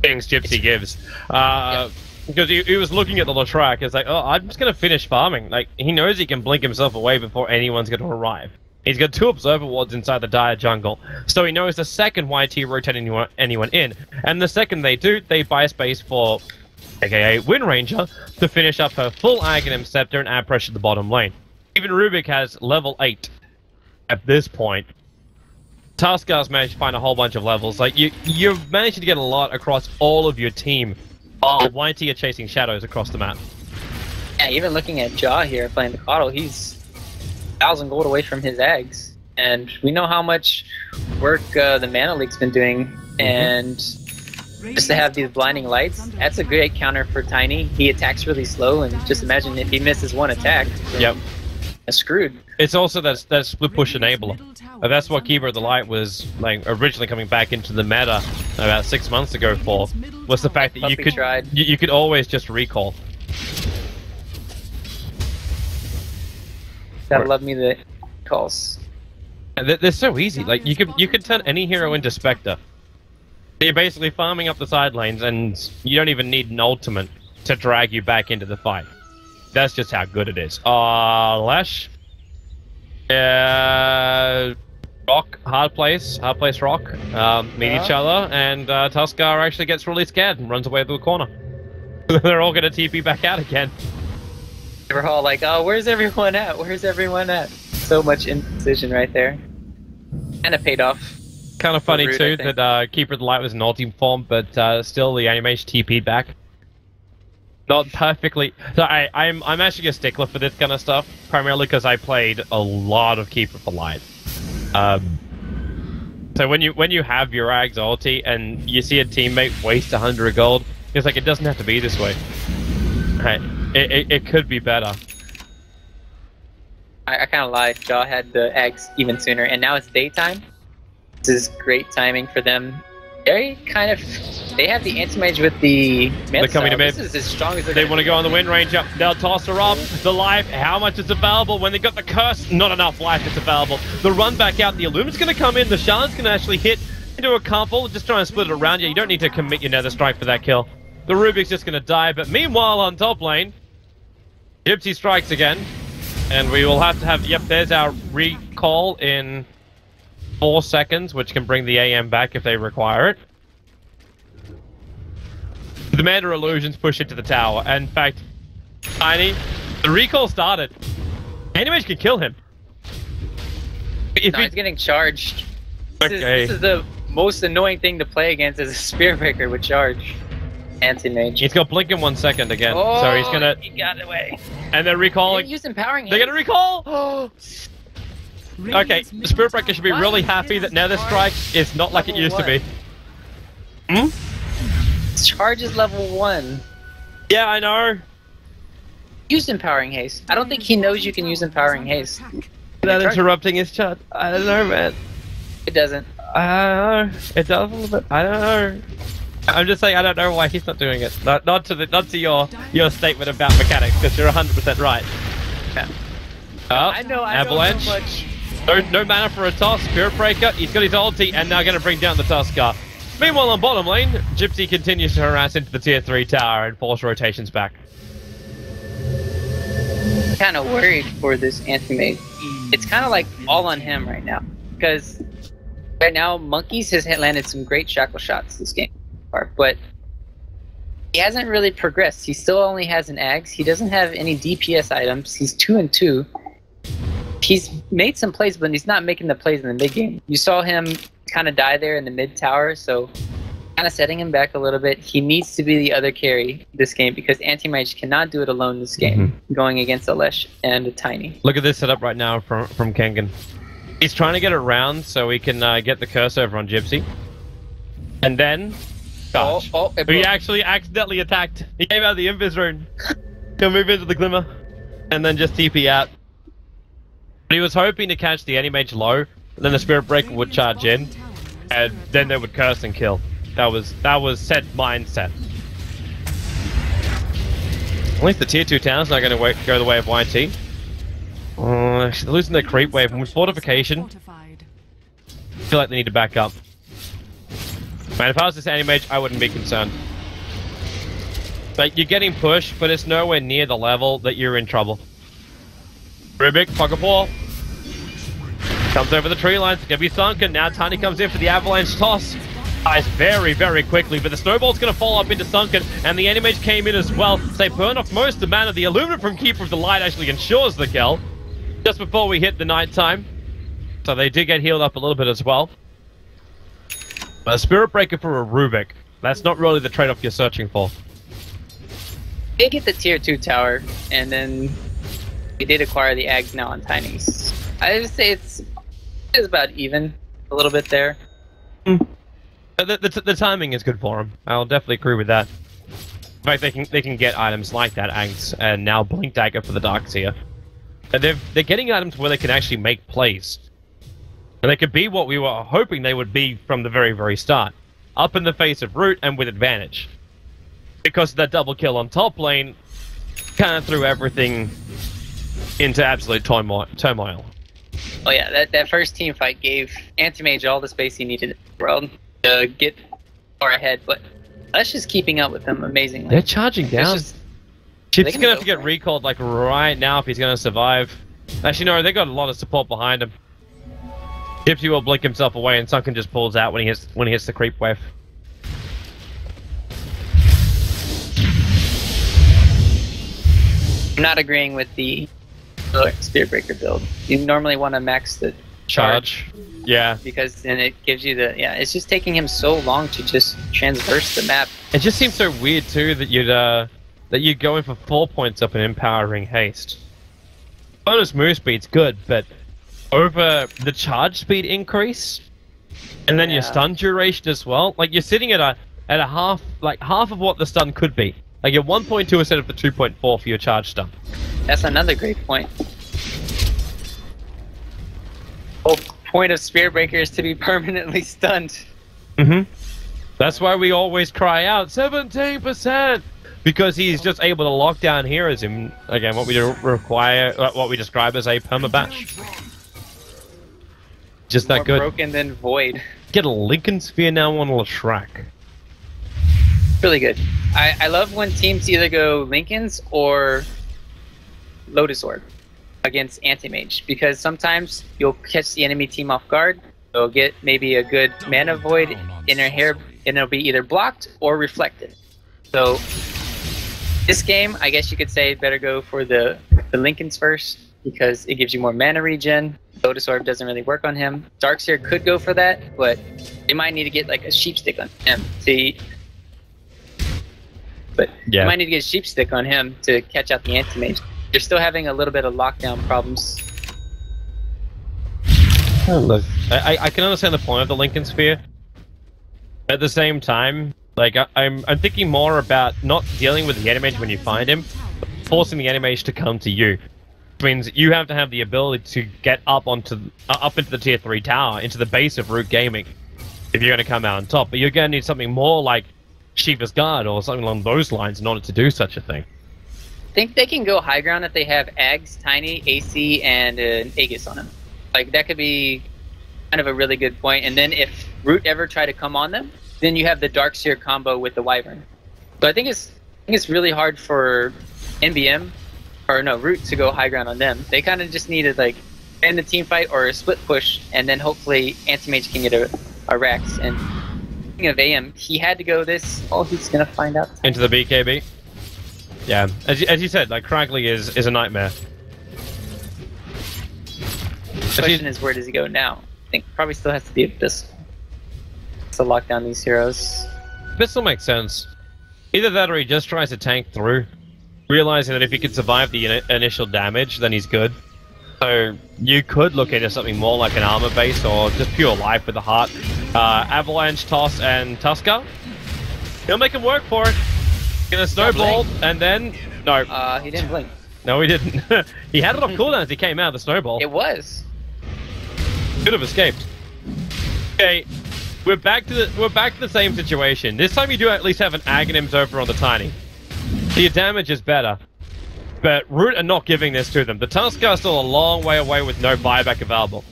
things Gypsy gives. Because he was looking at the Leshrack, it's like, oh, I'm just gonna finish farming. Like, he knows he can blink himself away before anyone's gonna arrive. He's got 2 observer wards inside the dire jungle, so he knows the second YT rotate anyone in, and the second they do, they buy space for, aka Wind Ranger, to finish up her full Aghanim Scepter and add pressure to the bottom lane. Even Rubik has level 8 at this point. Tuskar's managed to find a whole bunch of levels. Like, you're managing to get a lot across all of your team, while YT are chasing shadows across the map. Yeah, even looking at Jaw here playing the Coddle, he's 1,000 gold away from his Ags, and we know how much work the Mana League's been doing, and just to have these blinding lights, that's a great counter for Tiny. He attacks really slow, and just imagine if he misses 1 attack, that's screwed. It's also that split push enabler. That's what Keeper of the Light was like originally coming back into the meta about 6 months ago for, was the fact that you could always just recall. Gotta love me the calls. They're so easy. Like, you could turn any hero into Spectre. You're basically farming up the side lanes, and you don't even need an ultimate to drag you back into the fight. That's just how good it is. Lash. Rock, hard place Rock, meet each other, and Tuskar actually gets really scared and runs away to the corner. They're all gonna TP back out again. We're all like, oh, where's everyone at? Where's everyone at? So much indecision right there. And it paid off. Kind of funny too that Keeper of the Light was an ulti form, but still the animation TP'd back. Not perfectly. So I'm actually a stickler for this kind of stuff, primarily because I played a lot of Keeper of the Light. So when you have your Ags ulti and you see a teammate waste 100 gold, it's like, it doesn't have to be this way. Right. It could be better. I kind of lied. Jaw had the eggs even sooner, and now it's daytime. This is great timing for them. They have the anti-mage with the mid. They're coming to mid. This is as strong as they want to go on the Wind Ranger. They'll toss her up. The life, how much is available? When they got the curse, not enough life is available. The run back out, the Illumin's going to come in. The Shan's going to actually hit into a couple. Just try and split it around you. You don't need to commit your Nether Strike for that kill. The Rubik's just going to die. But meanwhile, on top lane, Gypsy strikes again. And we will have to have, yep, there's our recall in 4 seconds, which can bring the AM back if they require it. The Manta Illusions push into the tower, and in fact, Tiny, the recall started. Animage can kill him. He's getting charged. This is the most annoying thing to play against, is a Spear Breaker with charge. Anti-mage. He's got blink in 1 second again, so he's gonna... he got it away. And they're recalling... They're using Powering They're gonna recall! Okay, the Spirit Breaker should be really happy that Nether Strike is not like it used to be. Charge is level 1. Yeah, I know. Use Empowering Haste. I don't think he knows you can use Empowering Haste. Without interrupting his chat. I don't know, man. It doesn't. I don't know. It does a little bit. I don't know. I'm just saying I don't know why he's not doing it. Not to your statement about mechanics, because you're 100% right. Yeah. Oh, I know Avalanche. So much. No mana for a toss. Spirit Breaker. He's got his ulti and now going to bring down the Tuskar. Meanwhile, on bottom lane, Gypsy continues to harass into the tier 3 tower and force rotations back. Kind of worried for this anti-mage. It's kind of like all on him right now, because right now Monkeys has landed some great shackle shots this game, but he hasn't really progressed. He still only has an Ags. He doesn't have any DPS items. He's 2-2. He's made some plays, but he's not making the plays in the mid game. You saw him kind of die there in the mid tower, so kind of setting him back a little bit. He needs to be the other carry this game because Anti-Mage cannot do it alone this game, going against a Lesh and a Tiny. Look at this setup right now from Kengan. He's trying to get around so he can get the curse over on Gypsy. And then... Gosh, he actually accidentally attacked. He came out of the Invis rune. He'll move into the Glimmer. And then just TP out. But he was hoping to catch the Anti-Mage low, and then the Spirit Breaker would charge in, and then they would curse and kill. That was set mindset. At least the tier 2 town's not going to go the way of YT. They're losing their creep wave, and with fortification, I feel like they need to back up. Man, if I was this Anti-Mage, I wouldn't be concerned. Like, you're getting pushed, but it's nowhere near the level that you're in trouble. Rubik, pocket ball. Comes over the tree lines, it's gonna be sunken. Now Tiny comes in for the avalanche toss. Dies very, very quickly, but the snowball's gonna fall up into sunken, and the Anti-Mage came in as well. They burn off most of the mana. The Illuminate from Keeper of the Light actually ensures the kill just before we hit the night time. So they did get healed up a little bit as well. But a Spirit Breaker for a Rubik, that's not really the trade-off you're searching for. They get the tier 2 tower, and then we did acquire the Ags now on Tinies. I would say it's about even a little bit there. The timing is good for him. I'll definitely agree with that. In fact, they can get items like that Ags and now Blink Dagger for the Darkseer. And they're getting items where they can actually make plays. And they could be what we were hoping they would be from the very, very start. Up in the face of Root and with advantage. Because that double kill on top lane kind of threw everything into absolute turmoil. Oh yeah, that first team fight gave Anti-Mage all the space he needed in the world to get far ahead, but that's just keeping up with them amazingly. They're charging down. Chip's gonna have to get recalled like right now if he's gonna survive. Actually no, they got a lot of support behind him. Gypsy will blink himself away and Sunken just pulls out when he hits the creep wave. I'm not agreeing with the Spirit Breaker build. You normally want to max the charge. Yeah. Because then it gives you the... Yeah, it's just taking him so long to just transverse the map. It just seems so weird too that you'd go in for 4 points up in Empowering Haste. Bonus move speed's good, but over the charge speed increase, and then your stun duration as well, like you're sitting at a half of what the stun could be. Like you're 1.2 instead of the 2.4 for your charge stun. That's another great point. The whole point of Spirit Breaker is to be permanently stunned. That's why we always cry out 17%, because he's just able to lock down heroism again. What we describe as a permabash. Just that good. More broken than void. Get a Lincoln Sphere now on Leshrac. Really good. I love when teams either go Lincolns or Lotus Orb against Anti-Mage, because sometimes you'll catch the enemy team off guard. They'll get maybe a good mana void in their hair, and it'll be either blocked or reflected. So this game, I guess you could say, better go for the Lincolns first, because it gives you more mana regen. Lotus Orb doesn't really work on him. Darkseer could go for that, but they might need to get like a sheep stick on him. You might need to get a sheep stick on him to catch out the Anti-Mage. You're still having a little bit of lockdown problems. Look, I can understand the point of the Lincoln Sphere. At the same time, Like, I'm thinking more about not dealing with the Animage when you find him, but forcing the Animage to come to you. Which means you have to have the ability to get up into the tier 3 tower, into the base of Root Gaming, if you're going to come out on top. But you're going to need something more like Shiva's Guard or something along those lines in order to do such a thing. I think they can go high ground if they have Ags, Tiny, AC, and an Aegis on them. Like, that could be kind of a really good point. And then if Root ever try to come on them, then you have the Darkseer combo with the Wyvern. So I think it's really hard for NBM, or no, Root to go high ground on them. They kind of just need to like end the team fight or a split push, and then hopefully Anti-Mage can get a Rex. And speaking of AM, he had to go this. Oh, he's gonna find out. Into the BKB. Yeah, as you said, like Cragly is a nightmare. The question is, where does he go now? I think probably still has to be a Abyssal to lock down these heroes. Abyssal makes sense. Either that or he just tries to tank through, realizing that if he can survive the initial damage, then he's good. So you could look into something more like an armor base or just pure life with the heart. Avalanche, Toss, and Tusker. He'll make him work for it. Gonna snowball, and then... No. He didn't blink. No, he didn't. He had it off cooldown as he came out of the snowball. It was. Could have escaped. Okay, we're back to the same situation. This time you do at least have an Aghanims over on the Tiny. The damage is better, but Root are not giving this to them. The Tusker are still a long way away with no buyback available.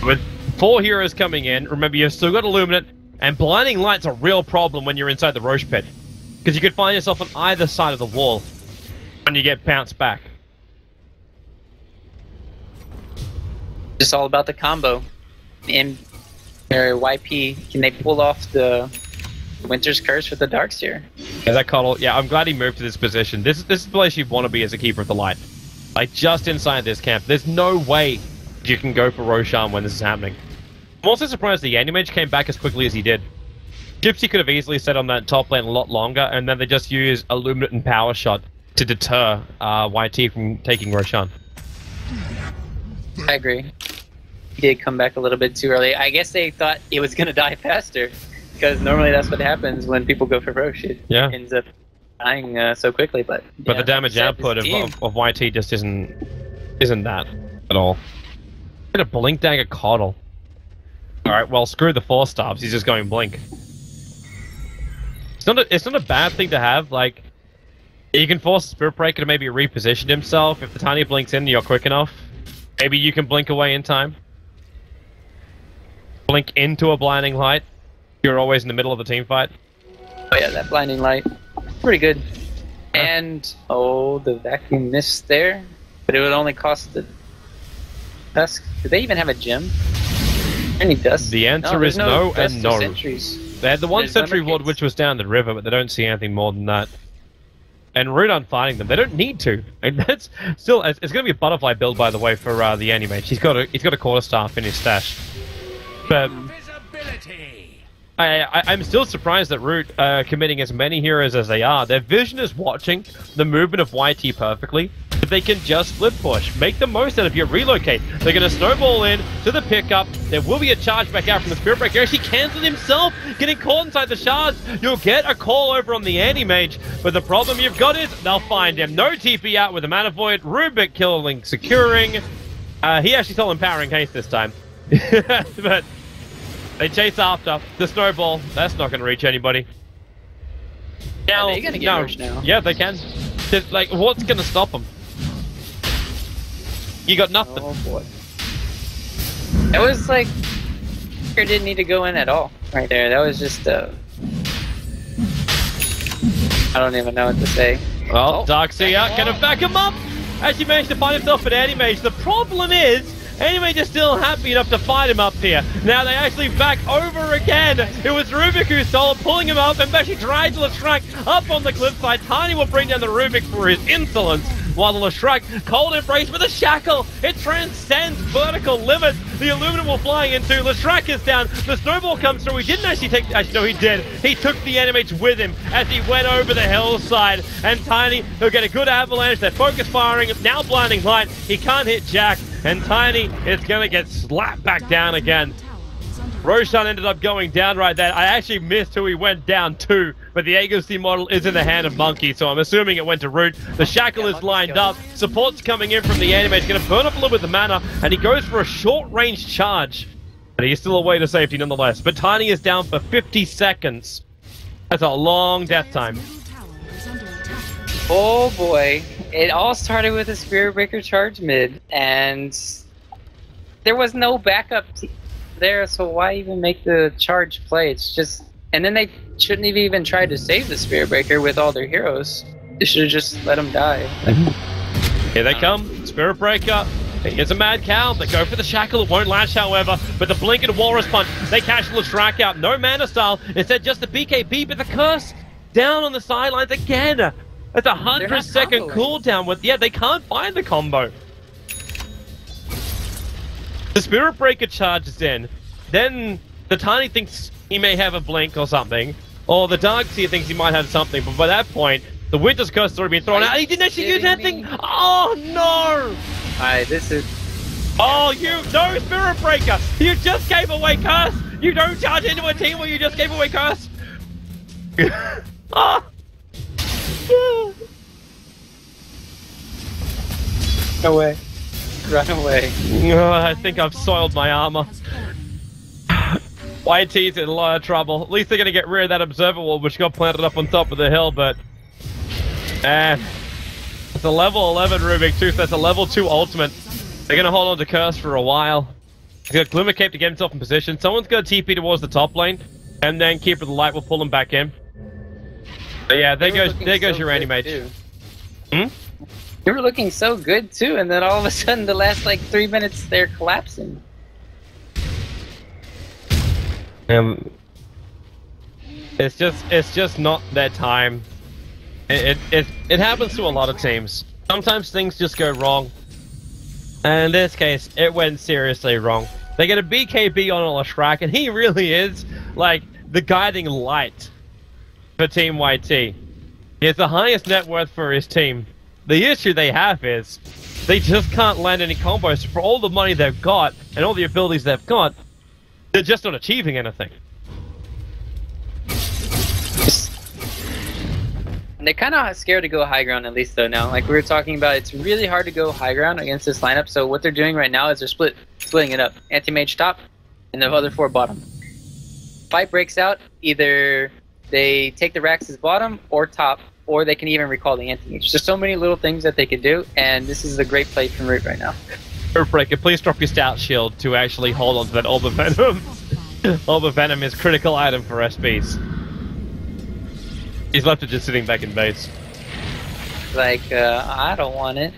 With 4 heroes coming in, remember you've still got Illuminate, and Blinding Light's a real problem when you're inside the Roche Pit, because you could find yourself on either side of the wall when you get bounced back. Just all about the combo. And YP, can they pull off the Winter's Curse with the Darkseer? Yeah, that Coddle. Yeah, I'm glad he moved to this position. This is the place you want to be as a Keeper of the Light. Like, just inside this camp. There's no way you can go for Roshan when this is happening. I'm also surprised the Animage came back as quickly as he did. Gypsy could have easily sat on that top lane a lot longer, and then they just use Illuminate and Power Shot to deter YT from taking Roshan. I agree. He did come back a little bit too early. I guess they thought it was going to die faster, because normally that's what happens when people go for Roche. It ends up dying so quickly. But the damage output of YT just isn't that at all. Get a Blink Dagger Coddle. Alright, well, screw the 4-stars. He's just going Blink. It's not a bad thing to have. Like, you can force Spirit Breaker to maybe reposition himself. If the Tiny blinks in and you're quick enough, maybe you can blink away in time. Blink into a Blinding Light. You're always in the middle of the team fight. Oh yeah, that Blinding Light. Pretty good. And, oh, the vacuum missed there. But it would only cost the Dusk. Do they even have a gem? Any Dusk? The answer is no and no. Sentries. They had the one Sentry Ward which was down the river, but they don't see anything more than that. And Root aren't fighting them. They don't need to. And that's still, it's going to be a butterfly build, by the way, for the Animage. He's got a quarterstaff in his stash. But I'm still surprised that Root are committing as many heroes as they are. Their vision is watching the movement of YT perfectly. If they can just split push, make the most out of your relocate. They're going to snowball in to the pickup. There will be a charge back out from the Spirit Breaker. Actually cancelled himself, getting caught inside the shards. You'll get a call over on the Anti-Mage, but the problem you've got is they'll find him. No TP out with a Mana Void. Rubik killing, securing. He actually told Empowering Haste this time. But they chase after the snowball. That's not going to reach anybody. Now, are they going to get rushed now? Yeah, they can. Like, what's going to stop them? You got nothing. Oh boy. That was like... It didn't need to go in at all. Right there. That was just I don't even know what to say. Well, Darkseer gonna back him up! As he managed to find himself an Anti-Mage. The problem is, Anti-Mage is still happy enough to fight him up here. Now they actually back over again. It was Rubik who stole, pulling him up, and actually dragged Leshrac up on the cliffside. Tiny will bring down the Rubik for his insolence, while the Leshrac, cold embrace with a shackle. It transcends vertical limits. The Illuminate will fly into. Leshrac is down. The snowball comes through. He didn't actually take... Actually, no, he did. He took the Animage with him as he went over the hillside. And Tiny, he'll get a good avalanche. They're focus firing. Now Blinding Light. He can't hit Jack. And Tiny is going to get slapped back down again. Roshan ended up going down right there. I actually missed who he went down to, but the agency model is in the hand of Monkey, so I'm assuming it went to Root. The Shackle is lined up. Support's coming in from the anime. He's going to burn up a little bit of the mana, and he goes for a short-range charge. But he's still away to safety nonetheless. But Tiny is down for 50 seconds. That's a long death time. Oh boy. It all started with a Spirit Breaker charge mid, and there was no backup there, so why even make the charge play? It's just... And then they shouldn't have even tried to save the Spirit Breaker with all their heroes. They should have just let him die. Here they come. Spirit Breaker. Here's a Mad Cow. They go for the Shackle. It won't launch, however. But the Blink and Walrus Punch. They catch the Shrek out. No mana style. Instead, just the BKB. But the Curse down on the sidelines again. That's a 100-second cooldown with... Yeah, they can't find the combo. The Spirit Breaker charges in. Then the Tiny thinks he may have a Blink or something. Or the Darkseer thinks he might have something. But by that point, the Winter's Curse has already been thrown out. He didn't actually use that thing. Oh, no! Alright, this is... Oh, no, Spirit Breaker! You just gave away Curse! You don't charge into a team where you just gave away Curse! Ah! Run away. Run away. Oh, I think I've soiled my armor. YT's in a lot of trouble. At least they're going to get rid of that observer wall, which got planted up on top of the hill, but... it's a level 11 Rubik too, so that's a level 2 ultimate. They're going to hold on to Curse for a while. He's got Glimmer Cape to get himself in position. Someone's going to TP towards the top lane, and then Keeper of the Light will pull him back in. But yeah, there goes your Anti-Mage. You were looking so good too, and then all of a sudden the last like 3 minutes they're collapsing. It's just not their time. It happens to a lot of teams. Sometimes things just go wrong. And in this case, it went seriously wrong. They get a BKB on a Shrek, and he really is like the guiding light for Team YT. He has the highest net worth for his team. The issue they have is they just can't land any combos for all the money they've got and all the abilities they've got. They're just not achieving anything. And they're kind of scared to go high ground, at least though now. Like we were talking about, it's really hard to go high ground against this lineup. So what they're doing right now is they're splitting it up. Anti-Mage top, and the other 4 bottom. Fight breaks out, either they take the Rax's bottom or top, or they can even recall the Anti-Mage. There's so many little things that they could do, and this is a great play from Root right now. Breaker, please drop your Stout Shield to actually hold on to that Orb of Venom. Orb of Venom is a critical item for SPs. He's left it just sitting back in base. Like, I don't want it.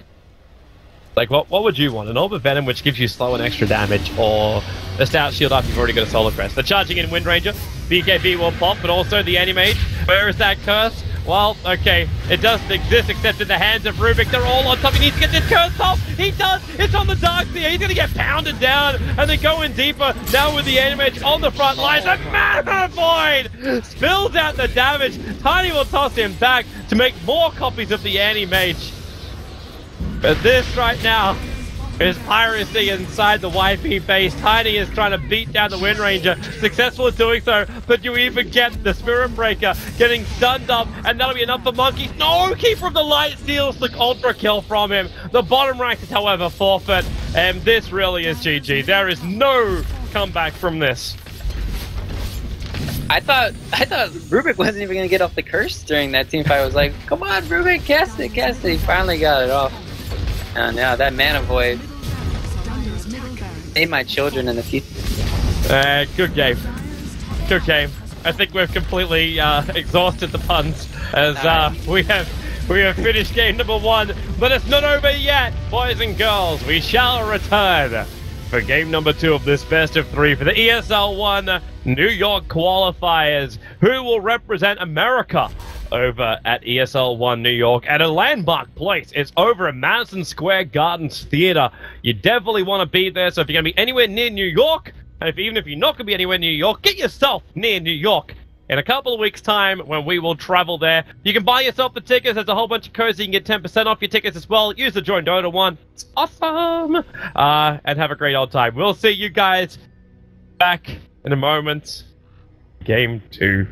Like, what would you want? An Orb of Venom which gives you slow and extra damage, or a Stout Shield after you've already got a Solar Crest? They're charging in Wind Ranger. BKB will pop, but also the Anti-Mage. Where is that Curse? Well, okay, it doesn't exist except in the hands of Rubik. They're all on top. He needs to get this Curse off. He does. It's on the Darkseer. He's going to get pounded down, and they go in deeper. Now with the Anti-Mage on the front lines. A Mana Void spills out the damage. Tiny will toss him back to make more copies of the Anti-Mage. But this right now is piracy inside the YP base. Tiny is trying to beat down the Wind Ranger, successful in doing so, but you even get the Spirit Breaker getting stunned up, and that'll be enough for Monkey. No! Keeper of the Light steals the Ultra Kill from him. The bottom rank is, however, forfeit, and this really is GG. There is no comeback from this. I thought Rubik wasn't even going to get off the Curse during that team fight. I was like, come on, Rubik, cast it, cast it. He finally got it off. And now that Mana Void made my children in the future. Good game. Good game. I think we've completely exhausted the puns as we have finished game number 1, but it's not over yet, boys and girls. We shall return for game number 2 of this best of 3 for the ESL 1 New York qualifiers, who will represent America over at ESL 1 New York at a landmark place. It's over at Madison Square Gardens Theater. You definitely want to be there, so if you're going to be anywhere near New York, and even if you're not going to be anywhere near New York, get yourself near New York. In a couple of weeks' time, when we will travel there, you can buy yourself the tickets. There's a whole bunch of codes. You can get 10% off your tickets as well. Use the Join Dota one. It's awesome! And have a great old time. We'll see you guys back In a moment, game 2.